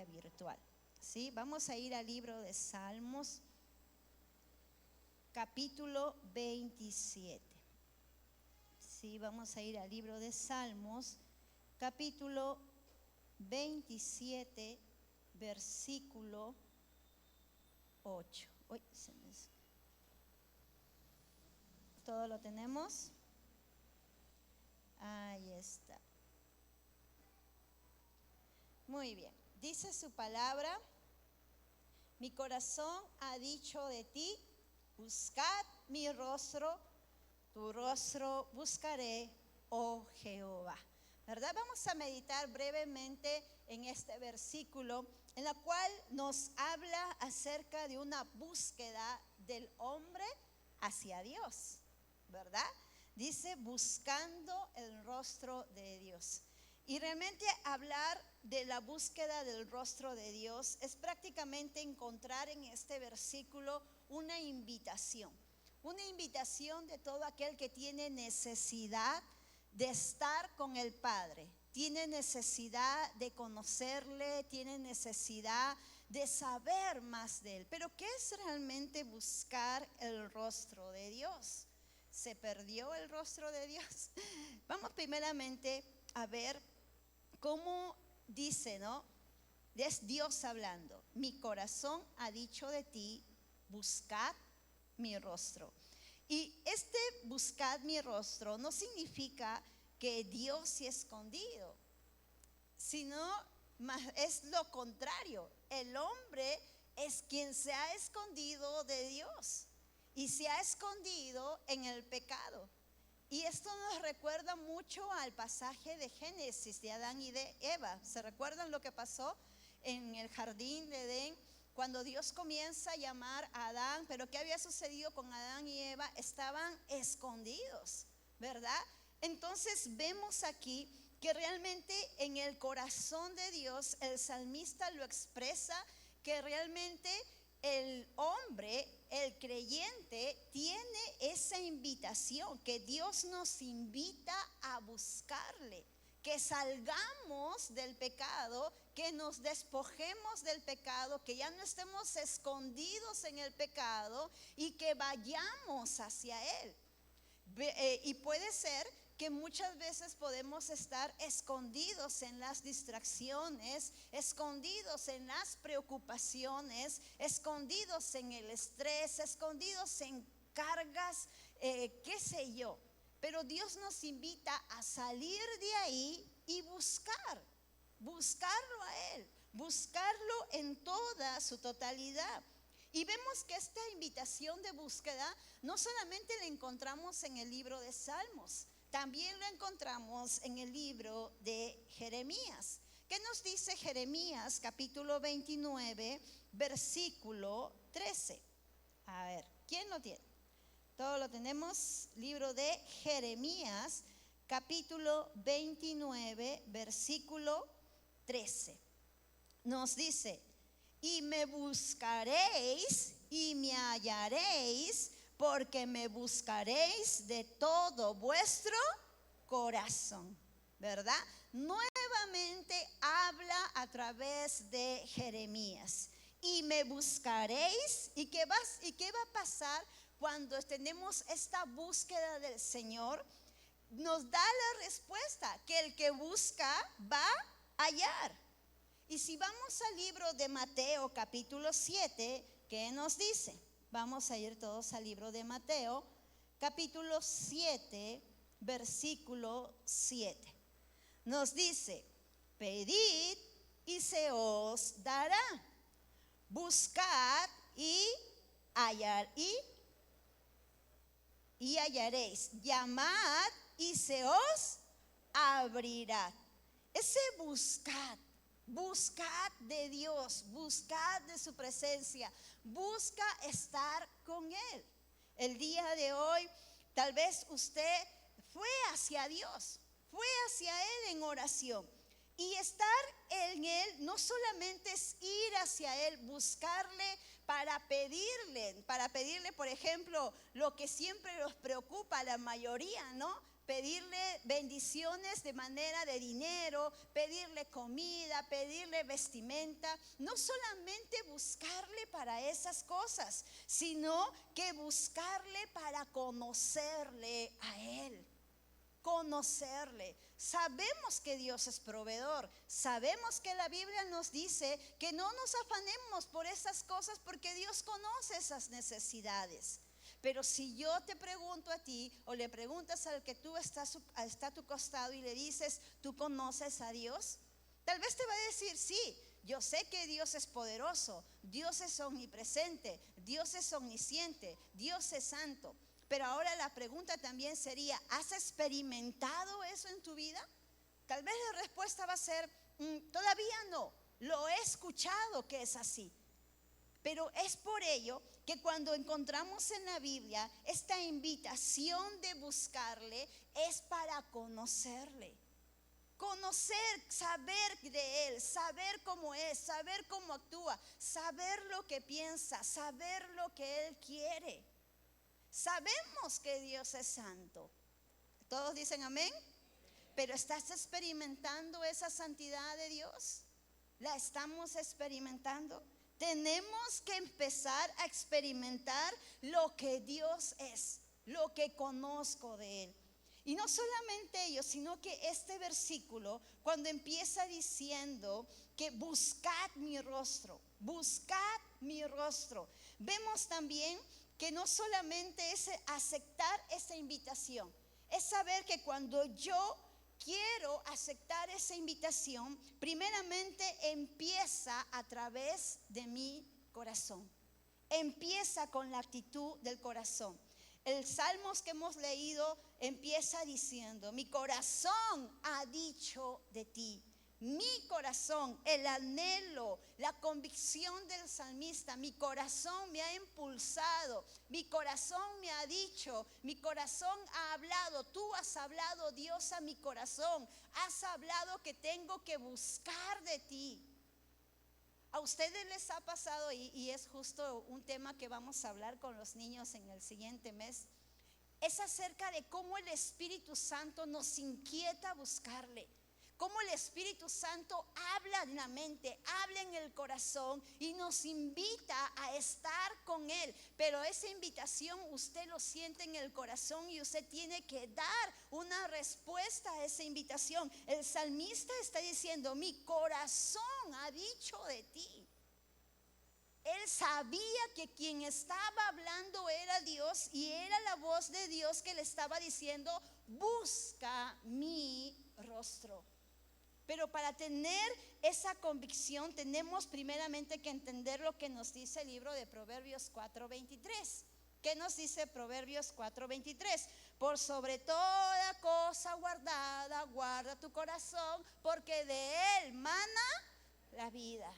virtual. ¿Sí? Vamos a ir al libro de Salmos, capítulo 27. Sí, vamos a ir al libro de Salmos, capítulo 27, versículo 8. Uy, ¿todo lo tenemos? Ahí está. Muy bien. Dice su palabra: mi corazón ha dicho de ti, buscad mi rostro, tu rostro buscaré, oh Jehová. ¿Verdad? Vamos a meditar brevemente en este versículo, en la cual nos habla acerca de una búsqueda del hombre hacia Dios, ¿verdad? Dice, buscando el rostro de Dios. Y realmente hablar de la búsqueda del rostro de Dios es prácticamente encontrar en este versículo una invitación de todo aquel que tiene necesidad de estar con el Padre, tiene necesidad de conocerle, tiene necesidad de saber más de Él. Pero ¿qué es realmente buscar el rostro de Dios? ¿Se perdió el rostro de Dios? Vamos primeramente a ver cómo dice, ¿no? Es Dios hablando. Mi corazón ha dicho de ti, buscad mi rostro. Y este buscad mi rostro no significa que Dios se ha escondido, sino es lo contrario. El hombre es quien se ha escondido de Dios y se ha escondido en el pecado. Y esto nos recuerda mucho al pasaje de Génesis de Adán y de Eva. ¿Se recuerdan lo que pasó en el jardín de Edén? Cuando Dios comienza a llamar a Adán, pero ¿qué había sucedido con Adán y Eva? Estaban escondidos, ¿verdad? Entonces vemos aquí que realmente en el corazón de Dios, el salmista lo expresa, que realmente el hombre, el creyente, tiene esa invitación, que Dios nos invita a buscarle, que salgamos del pecado, que nos despojemos del pecado, que ya no estemos escondidos en el pecado y que vayamos hacia Él. Y puede ser que muchas veces podemos estar escondidos en las distracciones, escondidos en las preocupaciones, escondidos en el estrés, escondidos en cargas, qué sé yo. Pero Dios nos invita a salir de ahí y buscarlo a Él, buscarlo en toda su totalidad. Y vemos que esta invitación de búsqueda no solamente la encontramos en el libro de Salmos, también lo encontramos en el libro de Jeremías. ¿Qué nos dice Jeremías capítulo 29, versículo 13? A ver, ¿quién lo tiene? Todo lo tenemos. Libro de Jeremías capítulo 29, versículo 13. Nos dice: y me buscaréis y me hallaréis, porque me buscaréis de todo vuestro corazón, ¿verdad? Nuevamente habla a través de Jeremías. Y me buscaréis. ¿Y qué va a pasar cuando tenemos esta búsqueda del Señor? Nos da la respuesta que el que busca va a hallar. Y si vamos al libro de Mateo capítulo 7, ¿qué nos dice? Vamos a ir todos al libro de Mateo capítulo 7, versículo 7. Nos dice: pedid y se os dará, buscad y hallaréis, llamad y se os abrirá. Ese buscad de Dios, buscad de su presencia, busca estar con Él. El día de hoy, tal vez usted fue hacia Dios, fue hacia Él en oración. Y estar en Él no solamente es ir hacia Él, buscarle para pedirle, por ejemplo, lo que siempre nos preocupa a la mayoría, ¿no? pedirle bendiciones de manera de dinero, pedirle comida, pedirle vestimenta, no solamente buscarle para esas cosas, sino que buscarle para conocerle a Él. Conocerle. Sabemos que Dios es proveedor. Sabemos que la Biblia nos dice que no nos afanemos por esas cosas porque Dios conoce esas necesidades. Pero si yo te pregunto a ti o le preguntas al que tú está a tu costado y le dices, ¿tú conoces a Dios? Tal vez te va a decir, sí, yo sé que Dios es poderoso, Dios es omnipresente, Dios es omnisciente, Dios es santo. Pero ahora la pregunta también sería, ¿has experimentado eso en tu vida? Tal vez la respuesta va a ser, todavía no, lo he escuchado que es así. Pero es por ello que cuando encontramos en la Biblia esta invitación de buscarle, es para conocerle. Conocer, saber de Él, saber cómo es, saber cómo actúa, saber lo que piensa, saber lo que Él quiere. Sabemos que Dios es santo. ¿Todos dicen amén? Pero ¿estás experimentando esa santidad de Dios? ¿La estamos experimentando? Tenemos que empezar a experimentar lo que Dios es, lo que conozco de Él. Y no solamente ello, sino que este versículo, cuando empieza diciendo que buscad mi rostro, vemos también que no solamente es aceptar esa invitación, es saber que cuando yo quiero aceptar esa invitación, primeramente empieza a través de mi corazón. Empieza con la actitud del corazón. El Salmos que hemos leído empieza diciendo, mi corazón ha dicho de ti. Mi corazón, el anhelo, la convicción del salmista, mi corazón me ha impulsado, mi corazón me ha dicho, mi corazón ha hablado, tú has hablado, Dios, a mi corazón, has hablado que tengo que buscar de ti. A ustedes les ha pasado, y es justo un tema que vamos a hablar con los niños en el siguiente mes, es acerca de cómo el Espíritu Santo nos inquieta a buscarle. Cómo el Espíritu Santo habla en la mente, habla en el corazón y nos invita a estar con Él. Pero esa invitación usted lo siente en el corazón y usted tiene que dar una respuesta a esa invitación. El salmista está diciendo, mi corazón ha dicho de ti. Él sabía que quien estaba hablando era Dios y era la voz de Dios que le estaba diciendo, busca mi rostro. Pero para tener esa convicción tenemos primeramente que entender lo que nos dice el libro de Proverbios 4:23. ¿Qué nos dice Proverbios 4:23? Por sobre toda cosa guardada, guarda tu corazón, porque de él mana la vida.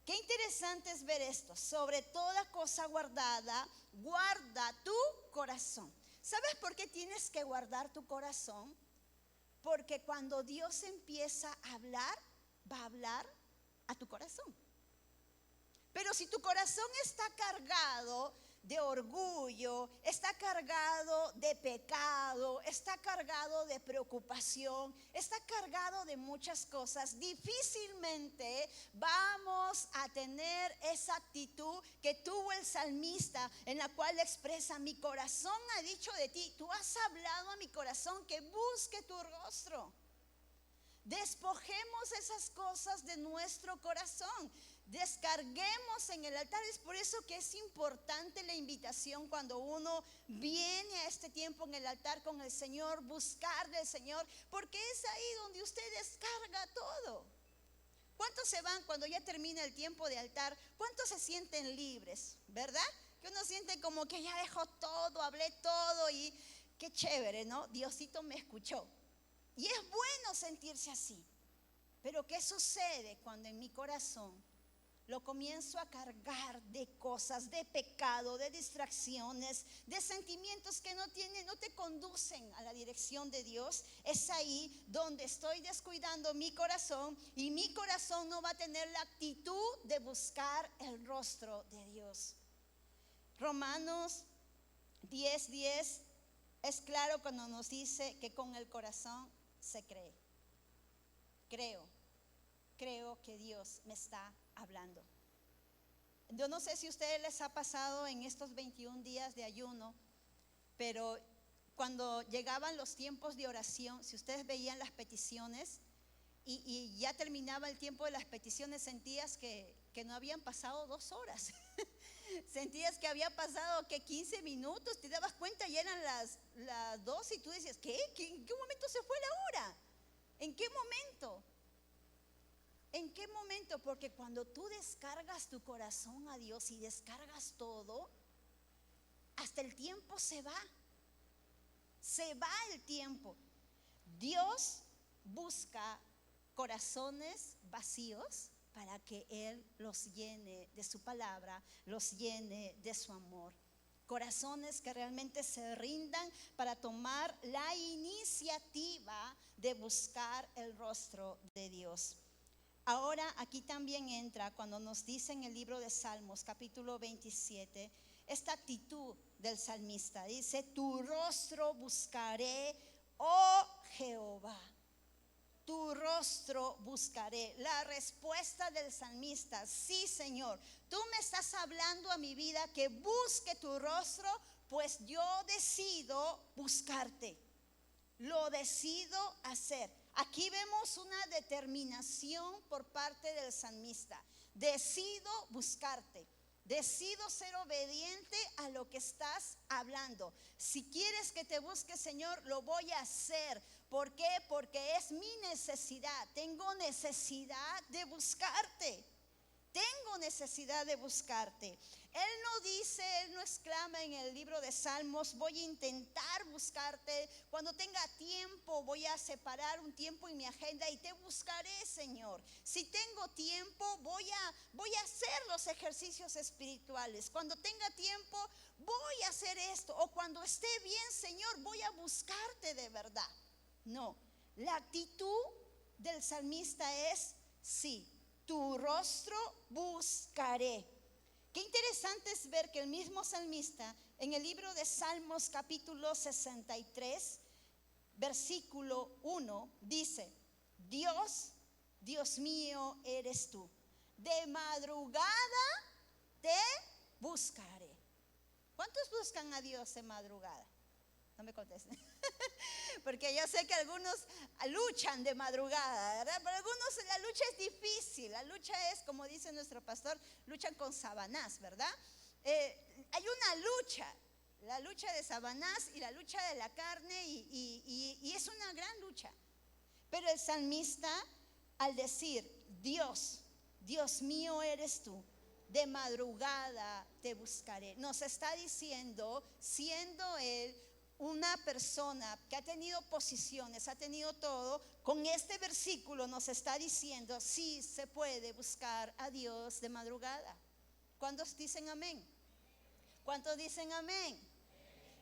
Qué interesante es ver esto. Sobre toda cosa guardada, guarda tu corazón. ¿Sabes por qué tienes que guardar tu corazón? Porque cuando Dios empieza a hablar, va a hablar a tu corazón. Pero si tu corazón está cargado de orgullo, está cargado de pecado, está cargado de preocupación, está cargado de muchas cosas, difícilmente vamos a tener esa actitud que tuvo el salmista, en la cual expresa, mi corazón ha dicho de ti, tú has hablado a mi corazón que busque tu rostro. Despojemos esas cosas de nuestro corazón, descarguemos en el altar. Es por eso que es importante la invitación cuando uno viene a este tiempo en el altar con el Señor, buscar del Señor, porque es ahí donde usted descarga todo. ¿Cuántos se van cuando ya termina el tiempo de altar? ¿Cuántos se sienten libres? ¿Verdad? Que uno siente como que ya dejó todo, hablé todo y qué chévere, ¿no? Diosito me escuchó. Y es bueno sentirse así. Pero ¿qué sucede cuando en mi corazón lo comienzo a cargar de cosas, de pecado, de distracciones, de sentimientos que no te conducen a la dirección de Dios? Es ahí donde estoy descuidando mi corazón y mi corazón no va a tener la actitud de buscar el rostro de Dios. Romanos 10:10 Es claro cuando nos dice que con el corazón se cree. Creo que Dios me está hablando. Yo no sé si a ustedes les ha pasado en estos 21 días de ayuno, pero cuando llegaban los tiempos de oración, si ustedes veían las peticiones y ya terminaba el tiempo de las peticiones, sentías que no habían pasado 2 horas. Sentías que había pasado que 15 minutos, te dabas cuenta y eran las 2 y tú decías, ¿qué? ¿En qué momento se fue la hora? ¿En qué momento? ¿En qué momento? Porque cuando tú descargas tu corazón a Dios y descargas todo, hasta el tiempo se va el tiempo. Dios busca corazones vacíos para que Él los llene de su palabra, los llene de su amor. Corazones que realmente se rindan para tomar la iniciativa de buscar el rostro de Dios. Ahora aquí también entra cuando nos dice en el libro de Salmos capítulo 27 esta actitud del salmista. Dice, tu rostro buscaré, oh Jehová. Tu rostro buscaré. La respuesta del salmista, sí, Señor, tú me estás hablando a mi vida que busque tu rostro, pues yo decido buscarte. Lo decido hacer. Aquí vemos una determinación por parte del salmista. Decido buscarte. Decido ser obediente a lo que estás hablando. Si quieres que te busque, Señor, lo voy a hacer. ¿Por qué? Porque es mi necesidad. Tengo necesidad de buscarte. Tengo necesidad de buscarte. Él no dice, Él no exclama en el libro de Salmos, voy a intentar buscarte. Cuando tenga tiempo, voy a separar un tiempo en mi agenda y te buscaré, Señor. Si tengo tiempo, voy a hacer los ejercicios espirituales. Cuando tenga tiempo, voy a hacer esto. O cuando esté bien, Señor, voy a buscarte de verdad. No, la actitud del salmista es, sí, tu rostro buscaré. Qué interesante es ver que el mismo salmista en el libro de Salmos capítulo 63, versículo 1, dice, Dios mío eres tú, de madrugada te buscaré. ¿Cuántos buscan a Dios de madrugada? No me contesten, porque yo sé que algunos luchan de madrugada, ¿verdad? Para algunos la lucha es difícil, la lucha es, como dice nuestro pastor, luchan con Sabanás, ¿verdad? Hay una lucha, la lucha de Sabanás y la lucha de la carne y es una gran lucha. Pero el salmista, al decir, Dios mío eres tú, de madrugada te buscaré, nos está diciendo, siendo Él una persona que ha tenido posiciones, ha tenido todo, con este versículo nos está diciendo, sí se puede buscar a Dios de madrugada. ¿Cuántos dicen amén? ¿Cuántos dicen amén?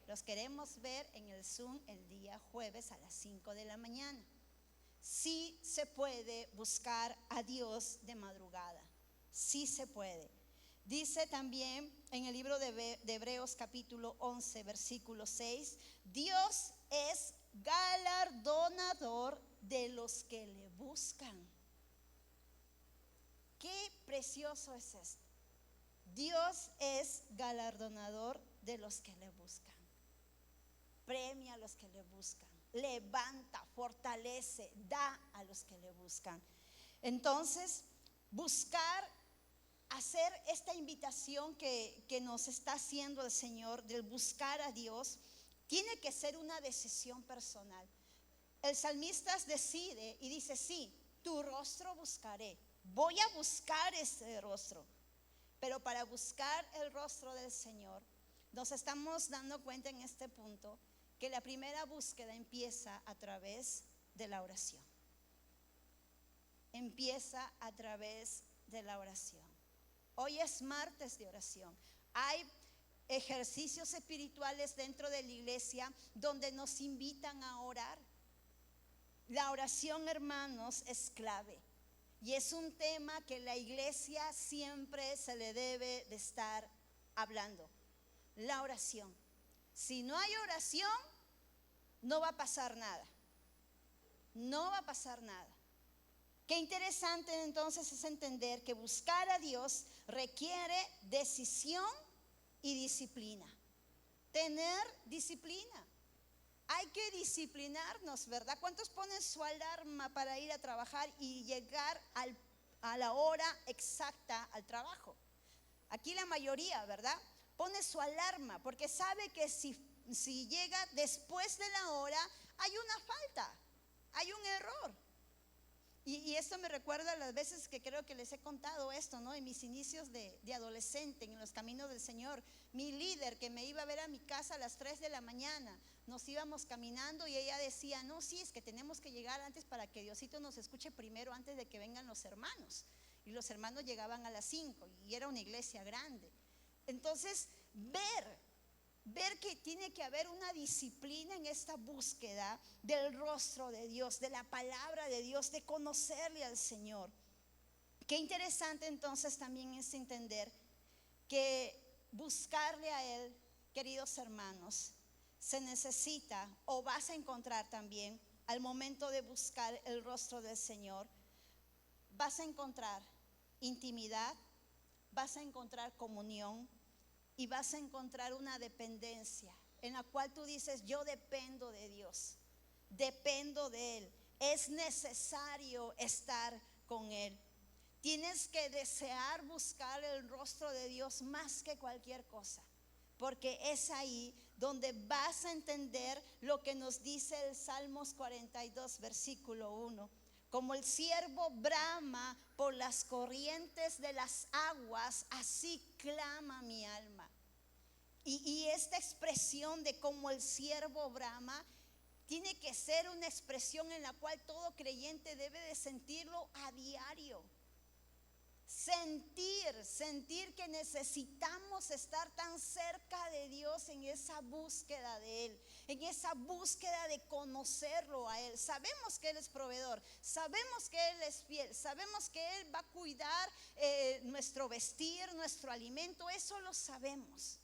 Los queremos ver en el Zoom el día jueves a las 5 de la mañana. Sí se puede buscar a Dios de madrugada. Sí se puede. Dice también en el libro de Hebreos capítulo 11 versículo 6, Dios es galardonador de los que le buscan. Qué precioso es esto. Dios es galardonador de los que le buscan. Premia a los que le buscan. Levanta, fortalece, da a los que le buscan. Entonces, hacer esta invitación que nos está haciendo el Señor del buscar a Dios, tiene que ser una decisión personal. El salmista decide y dice, sí, tu rostro buscaré, voy a buscar ese rostro. Pero para buscar el rostro del Señor, nos estamos dando cuenta en este punto que la primera búsqueda empieza a través de la oración. Empieza a través de la oración. Hoy es martes de oración. Hay ejercicios espirituales dentro de la iglesia donde nos invitan a orar. La oración, hermanos, es clave. Y es un tema que la iglesia siempre se le debe de estar hablando. La oración. Si no hay oración, no va a pasar nada. No va a pasar nada. Qué interesante entonces es entender que buscar a Dios requiere decisión y disciplina. Tener disciplina. Hay que disciplinarnos, ¿verdad? ¿Cuántos ponen su alarma para ir a trabajar y llegar a la hora exacta al trabajo? Aquí la mayoría, ¿verdad? Pone su alarma porque sabe que si llega después de la hora hay una falta, hay un error. Y esto me recuerda a las veces que creo que les he contado esto, ¿no? En mis inicios de adolescente, en los caminos del Señor. Mi líder que me iba a ver a mi casa a las 3 de la mañana, nos íbamos caminando y ella decía, no, sí, es que tenemos que llegar antes para que Diosito nos escuche primero antes de que vengan los hermanos. Y los hermanos llegaban a las 5 y era una iglesia grande. Entonces, ver que tiene que haber una disciplina en esta búsqueda del rostro de Dios, de la palabra de Dios, de conocerle al Señor. Qué interesante entonces también es entender que buscarle a Él, queridos hermanos, se necesita o vas a encontrar también al momento de buscar el rostro del Señor, vas a encontrar intimidad, vas a encontrar comunión, y vas a encontrar una dependencia en la cual tú dices, yo dependo de Dios, dependo de Él, es necesario estar con Él. Tienes que desear buscar el rostro de Dios más que cualquier cosa, porque es ahí donde vas a entender lo que nos dice el Salmos 42, versículo 1. Como el ciervo brama por las corrientes de las aguas, así clama mi alma. Y esta expresión de como el ciervo brama tiene que ser una expresión en la cual todo creyente debe de sentirlo a diario. Sentir que necesitamos estar tan cerca de Dios en esa búsqueda de Él, en esa búsqueda de conocerlo a Él. Sabemos que Él es proveedor, sabemos que Él es fiel, sabemos que Él va a cuidar nuestro vestir, nuestro alimento, eso lo sabemos.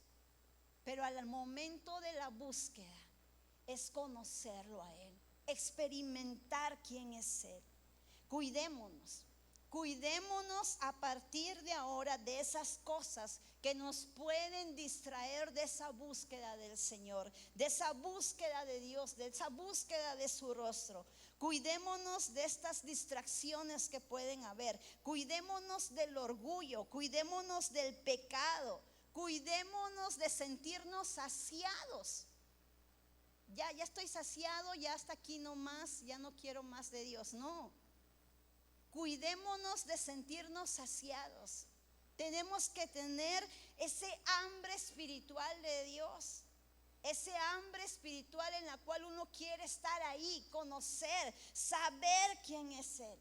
Pero al momento de la búsqueda es conocerlo a Él, experimentar quién es Él. Cuidémonos a partir de ahora de esas cosas que nos pueden distraer de esa búsqueda del Señor, de esa búsqueda de Dios, de esa búsqueda de su rostro. Cuidémonos de estas distracciones que pueden haber. Cuidémonos del orgullo, cuidémonos del pecado, cuidémonos de sentirnos saciados. Ya estoy saciado, ya hasta aquí no más, ya no quiero más de Dios. No. Cuidémonos de sentirnos saciados. Tenemos que tener ese hambre espiritual de Dios, ese hambre espiritual en la cual uno quiere estar ahí, conocer, saber quién es Él.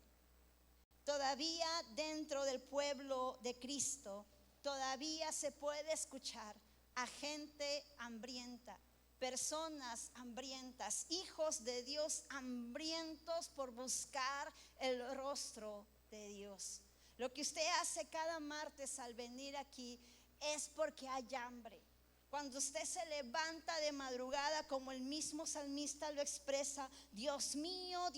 Todavía dentro del pueblo de Cristo, todavía se puede escuchar a gente hambrienta, personas hambrientas, hijos de Dios hambrientos por buscar el rostro de Dios. Lo que usted hace cada martes al venir aquí es porque hay hambre. Cuando usted se levanta de madrugada, como el mismo salmista lo expresa, Dios mío,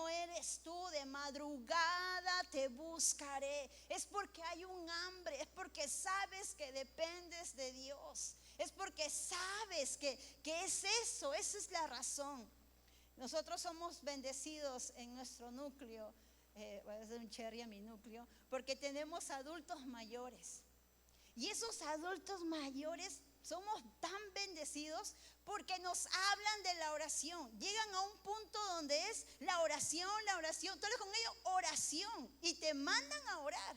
eres tú, de madrugada te buscaré. Es porque hay un hambre, es porque sabes que dependes de Dios. Es porque sabes que es eso, esa es la razón. Nosotros somos bendecidos en nuestro núcleo, voy a hacer un cherry a mi núcleo, porque tenemos adultos mayores. Y esos adultos mayores somos tan bendecidos porque nos hablan de la oración. Llegan a un punto donde es la oración. Tú hablas con ellos, oración, y te mandan a orar.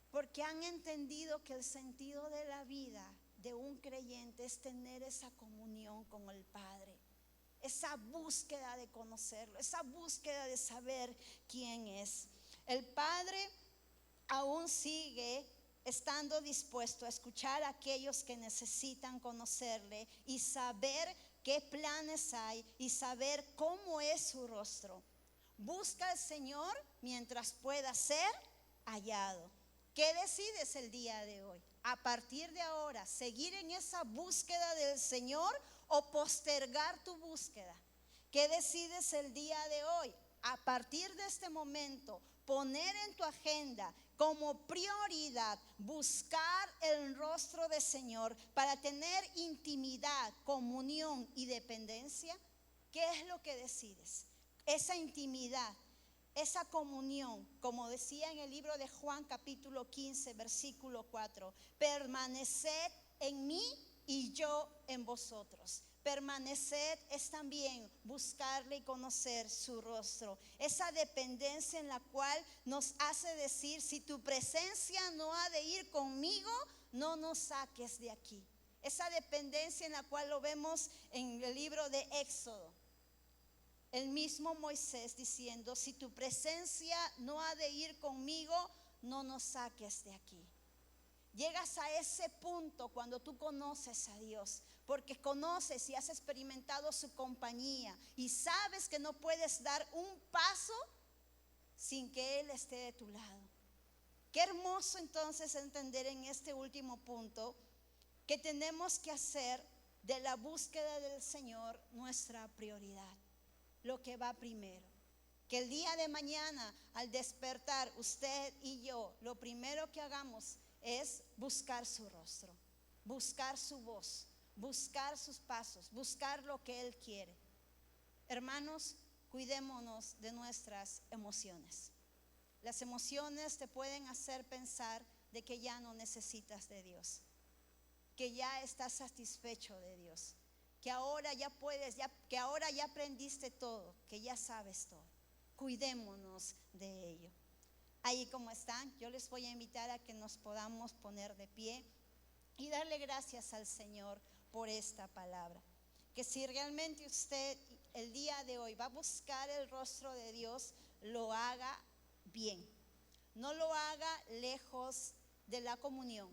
Porque han entendido que el sentido de la vida de un creyente es tener esa comunión con el Padre, esa búsqueda de conocerlo, esa búsqueda de saber quién es. El Padre aún sigue estando dispuesto a escuchar a aquellos que necesitan conocerle y saber qué planes hay y saber cómo es su rostro. Busca al Señor mientras pueda ser hallado. ¿Qué decides el día de hoy? A partir de ahora, ¿seguir en esa búsqueda del Señor o postergar tu búsqueda? ¿Qué decides el día de hoy? A partir de este momento, poner en tu agenda como prioridad buscar el rostro del Señor para tener intimidad, comunión y dependencia. ¿Qué es lo que decides? Esa intimidad, esa comunión, como decía en el libro de Juan capítulo 15, versículo 4, permaneced en mí y yo en vosotros. Permanecer es también buscarle y conocer su rostro. Esa dependencia en la cual nos hace decir, si tu presencia no ha de ir conmigo, no nos saques de aquí. Esa dependencia en la cual lo vemos en el libro de Éxodo. El mismo Moisés diciendo, si tu presencia no ha de ir conmigo, no nos saques de aquí. Llegas a ese punto cuando tú conoces a Dios, porque conoces y has experimentado su compañía y sabes que no puedes dar un paso sin que Él esté de tu lado. Qué hermoso entonces entender en este último punto que tenemos que hacer de la búsqueda del Señor nuestra prioridad, lo que va primero. Que el día de mañana al despertar usted y yo, lo primero que hagamos es buscar su rostro, buscar su voz, buscar sus pasos, buscar lo que Él quiere. Hermanos, cuidémonos de nuestras emociones. Las emociones te pueden hacer pensar de que ya no necesitas de Dios, que ya estás satisfecho de Dios, que ahora ya puedes, que ahora ya aprendiste todo, que ya sabes todo. Cuidémonos de ello. Ahí como están, yo les voy a invitar a que nos podamos poner de pie y darle gracias al Señor por esta palabra. Que si realmente usted el día de hoy va a buscar el rostro de Dios, lo haga bien. No lo haga lejos de la comunión,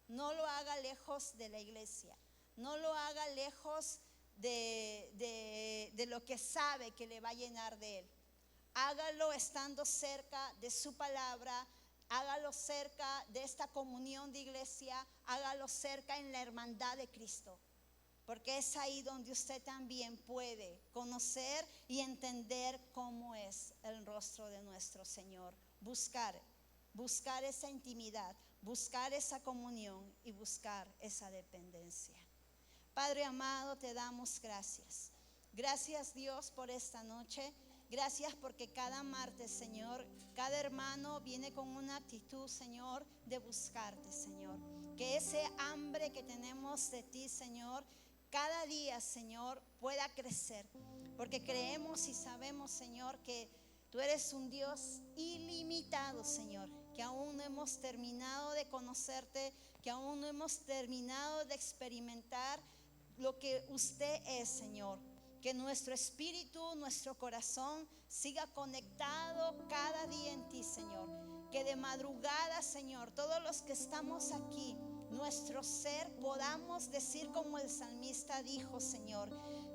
no lo haga lejos de la iglesia, no lo haga lejos de lo que sabe que le va a llenar de Él. Hágalo estando cerca de su palabra, hágalo cerca de esta comunión de iglesia, hágalo cerca en la hermandad de Cristo, porque es ahí donde usted también puede conocer y entender cómo es el rostro de nuestro Señor. Buscar esa intimidad, buscar esa comunión y buscar esa dependencia. Padre amado, te damos gracias. Gracias, Dios, por esta noche. Gracias porque cada martes, Señor, cada hermano viene con una actitud, Señor, de buscarte, Señor. Que ese hambre que tenemos de ti, Señor, cada día, Señor, pueda crecer. Porque creemos y sabemos, Señor, que tú eres un Dios ilimitado, Señor. Que aún no hemos terminado de conocerte, que aún no hemos terminado de experimentar lo que usted es, Señor. Que nuestro espíritu, nuestro corazón siga conectado cada día en ti, Señor. Que de madrugada, Señor, todos los que estamos aquí, nuestro ser podamos decir como el salmista dijo, Señor,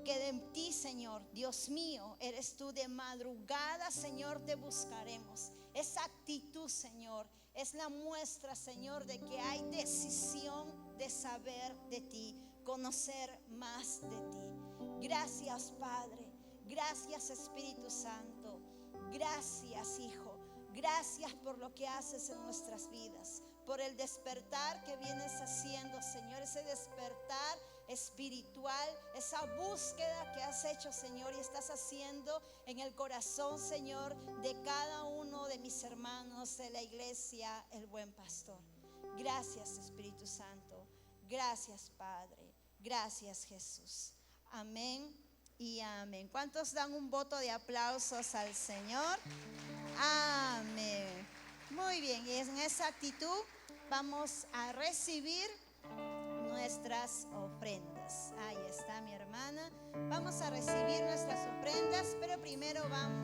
que de ti, Señor, Dios mío, eres tú. De madrugada, Señor, te buscaremos. Esa actitud, Señor, es la muestra, Señor, de que hay decisión de saber de ti, conocer más de ti. Gracias, Padre. Gracias, Espíritu Santo. Gracias, Hijo. Gracias por lo que haces en nuestras vidas, por el despertar que vienes haciendo, Señor, ese despertar espiritual, esa búsqueda que has hecho, Señor, y estás haciendo en el corazón, Señor, de cada uno de mis hermanos de la iglesia, el Buen Pastor. Gracias, Espíritu Santo. Gracias, Padre. Gracias, Jesús. Amén y amén. ¿Cuántos dan un voto de aplausos al Señor? Amén. Muy bien, y en esa actitud vamos a recibir nuestras ofrendas. Ahí está mi hermana. Vamos a recibir nuestras ofrendas, pero primero vamos